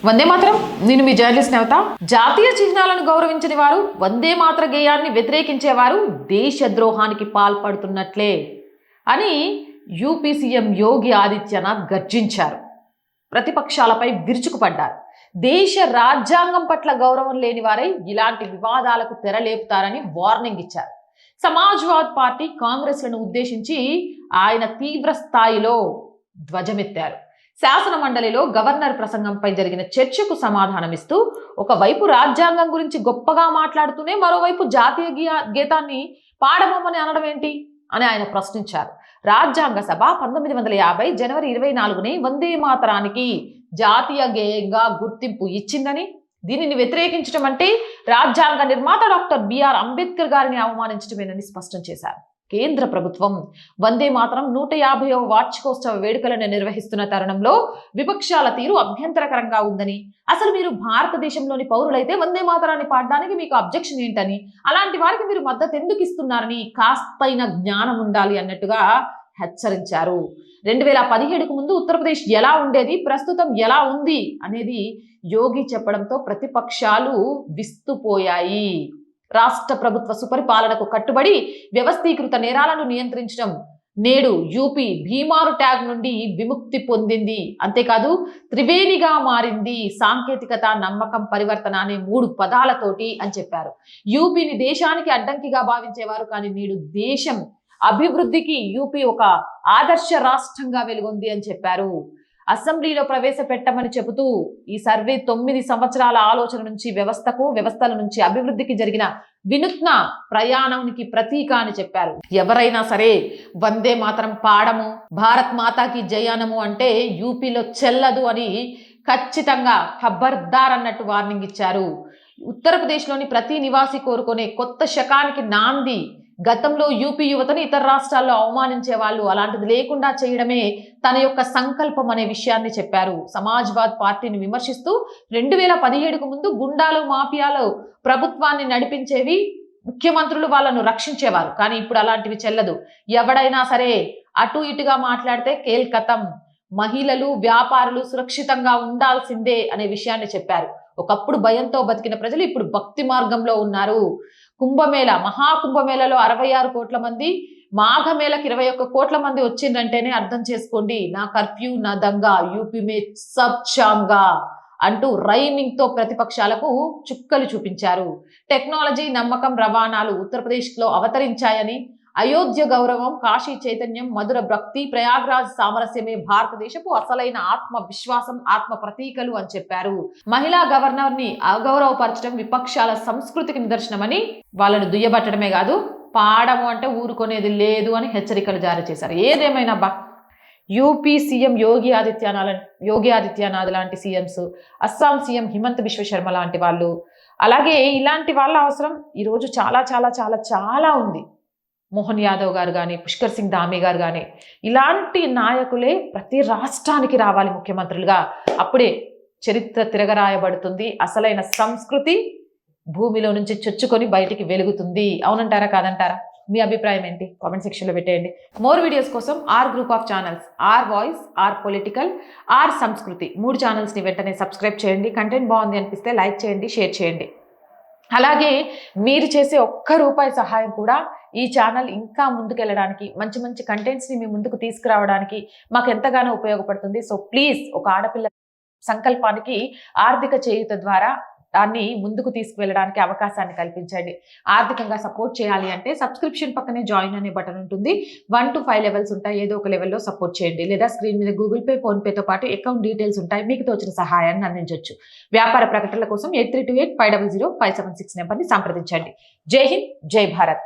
వందే మాత్రం. నేను మీ జర్నలిస్ట్ నేవత. జాతీయ చిహ్నాలను గౌరవించని వారు, వందే మాత్ర గేయాన్ని వ్యతిరేకించేవారు దేశద్రోహానికి పాల్పడుతున్నట్లే అని యూపీ సీఎం యోగి ఆదిత్యనాథ్ గర్జించారు. ప్రతిపక్షాలపై విరుచుకుపడ్డారు. దేశ రాజ్యాంగం పట్ల గౌరవం లేని వారై ఇలాంటి వివాదాలకు తెరలేపుతారని వార్నింగ్ ఇచ్చారు. సమాజ్వాద్ పార్టీ, కాంగ్రెస్లను ఉద్దేశించి ఆయన తీవ్ర స్థాయిలో ధ్వజమెత్తారు. శాసన మండలిలో గవర్నర్ ప్రసంగంపై జరిగిన చర్చకు సమాధానమిస్తూ ఒకవైపు రాజ్యాంగం గురించి గొప్పగా మాట్లాడుతూనే మరోవైపు జాతీయ గీతాన్ని పాడమని అనడం ఏంటి అని ఆయన ప్రశ్నించారు. రాజ్యాంగ సభ 1950 జనవరి 24ని వందే మాతరానికి జాతీయ గేయంగా గుర్తింపు ఇచ్చిందని, దీనిని వ్యతిరేకించడం అంటే రాజ్యాంగ నిర్మాత డాక్టర్ బిఆర్ అంబేద్కర్ గారిని అవమానించడమేనని స్పష్టం చేశారు. కేంద్ర ప్రభుత్వం వందే మాతరం 150వ వార్షికోత్సవ వేడుకలను నిర్వహిస్తున్న తరుణంలో విపక్షాల తీరు అభ్యంతరకరంగా ఉందని, అసలు మీరు భారతదేశంలోని పౌరులైతే వందే మాతరాన్ని పాడడానికి మీకు అబ్జెక్షన్ ఏంటని, అలాంటి వారికి మీరు మద్దతు ఎందుకు ఇస్తున్నారని కాస్తైన జ్ఞానం ఉండాలి అన్నట్టుగా హెచ్చరించారు. 2017కు ముందు ఉత్తరప్రదేశ్ ఎలా ఉండేది, ప్రస్తుతం ఎలా ఉంది అనేది యోగి చెప్పడంతో ప్రతిపక్షాలు విస్తుపోయాయి. రాష్ట్ర ప్రభుత్వ సుపరిపాలనకు కట్టుబడి వ్యవస్థీకృత నేరాలను నియంత్రించడం నేడు యూపీ భీమారు ట్యాగ్ నుండి విముక్తి పొందింది. అంతేకాదు త్రివేణిగా మారింది. సాంకేతికత, నమ్మకం, పరివర్తన అనే 3 పదాలతోటి అని చెప్పారు. యూపీని దేశానికి అడ్డంకిగా భావించేవారు, కానీ నేడు దేశం అభివృద్ధికి యూపీ ఒక ఆదర్శ రాష్ట్రంగా వెలుగొంది అని చెప్పారు. అసెంబ్లీలో ప్రవేశపెట్టమని చెబుతూ ఈ సర్వే 9 సంవత్సరాల ఆలోచన నుంచి వ్యవస్థల నుంచి అభివృద్ధికి జరిగిన వినూత్న ప్రయాణానికి ప్రతీక అని చెప్పారు. ఎవరైనా సరే వందే మాతరం పాడము, భారత్ మాతాకి జయానము అంటే యూపీలో చెల్లదు అని ఖచ్చితంగా ఖబర్దార్ అన్నట్టు వార్నింగ్ ఇచ్చారు. ఉత్తరప్రదేశ్లోని ప్రతి నివాసి కోరుకునే కొత్త శకానికి నాంది. గతంలో యూపీ యువతను ఇతర రాష్ట్రాల్లో అవమానించే వాళ్ళు, అలాంటిది లేకుండా చేయడమే తన యొక్క సంకల్పం అనే విషయాన్ని చెప్పారు. సమాజ్వాద్ పార్టీని విమర్శిస్తూ 2017కు ముందు గుండాలు, మాఫియాలు ప్రభుత్వాన్ని నడిపించేవి, ముఖ్యమంత్రులు వాళ్ళను రక్షించేవారు. కానీ ఇప్పుడు అలాంటివి చెల్లదు. ఎవడైనా సరే అటు ఇటుగా మాట్లాడితే కేల్కతం. మహిళలు, వ్యాపారులు సురక్షితంగా ఉండాల్సిందే అనే విషయాన్ని చెప్పారు. ఒకప్పుడు భయంతో బతికిన ప్రజలు ఇప్పుడు భక్తి మార్గంలో ఉన్నారు. కుంభమేళ, మహాకుంభమేళలో 66 కోట్ల మంది, మాఘమేళకి 21 కోట్ల మంది వచ్చిందంటేనే అర్థం చేసుకోండి. నా కర్ఫ్యూ, నా దంగా, యూపీ మే సబ్ షామ్గా అంటూ రైమింగ్ తో ప్రతిపక్షాలకు చుక్కలు చూపించారు. టెక్నాలజీ, నమ్మకం, రవాణాలు ఉత్తరప్రదేశ్లో అవతరించాయని, అయోధ్య గౌరవం, కాశీ చైతన్యం, మధుర భక్తి, ప్రయాగ్రాజ్ సామరస్యమే భారతదేశపు అసలైన ఆత్మ విశ్వాసం, ఆత్మ ప్రతీకలు అని చెప్పారు. మహిళా గవర్నర్ ని అగౌరవపరచడం విపక్షాల సంస్కృతికి నిదర్శనమని, వాళ్ళను దుయ్యబట్టడమే కాదు పాడము అంటే ఊరుకునేది లేదు అని హెచ్చరికలు జారీ చేశారు. ఏదేమైనా యూపీ సీఎం యోగి ఆదిత్యనాథ్ లాంటి సీఎంస్, అస్సాం సీఎం హిమంత్ బిశ్వ శర్మ లాంటి వాళ్ళు, అలాగే ఇలాంటి వాళ్ళ అవసరం ఈరోజు చాలా చాలా చాలా చాలా ఉంది. మోహన్ యాదవ్ గారు కానీ, పుష్కర్ సింగ్ ధామీ గారు కానీ, ఇలాంటి నాయకులే ప్రతి రాష్ట్రానికి రావాలి ముఖ్యమంత్రులుగా. అప్పుడే చరిత్ర తిరగరాయబడుతుంది. అసలైన సంస్కృతి భూమిలో నుంచి చొచ్చుకొని బయటికి వెలుగుతుంది. అవునంటారా, కాదంటారా? మీ అభిప్రాయం ఏంటి? కామెంట్ సెక్షన్లో పెట్టేయండి. మోర్ వీడియోస్ కోసం or group of channels, or voice, or political, or సంస్కృతి 3 ఛానల్స్ని వెంటనే సబ్స్క్రైబ్ చేయండి. కంటెంట్ బాగుంది అనిపిస్తే లైక్ చేయండి, షేర్ చేయండి. అలాగే మీరు చేసే ₹1 సహాయం కూడా ఈ ఛానల్ ఇంకా ముందుకెళ్ళడానికి, మంచి మంచి కంటెంట్స్ని మీ ముందుకు తీసుకురావడానికి మాకు ఎంతగానో ఉపయోగపడుతుంది. సో ప్లీజ్, ఒక ఆడపిల్ల సంకల్పానికి ఆర్థిక చేయూత ద్వారా దాన్ని ముందుకు తీసుకువెళ్ళడానికి అవకాశాన్ని కల్పించండి. ఆర్థికంగా సపోర్ట్ చేయాలి అంటే సబ్స్క్రిప్షన్ పక్కనే జాయిన్ అనే బటన్ ఉంటుంది. 1 to 5 లెవెల్స్ ఉంటాయి. ఏదో ఒక లెవెల్లో సపోర్ట్ చేయండి. లేదా స్క్రీన్ మీద గూగుల్ పే, ఫోన్ పేతో పాటు అకౌంట్ డీటెయిల్స్ ఉంటాయి. మీకు తోచిన సహాయాన్ని అందించవచ్చు. వ్యాపార ప్రకటనల కోసం 8328500576 నెంబర్ని సంప్రదించండి. జై హింద్, జై భారత్.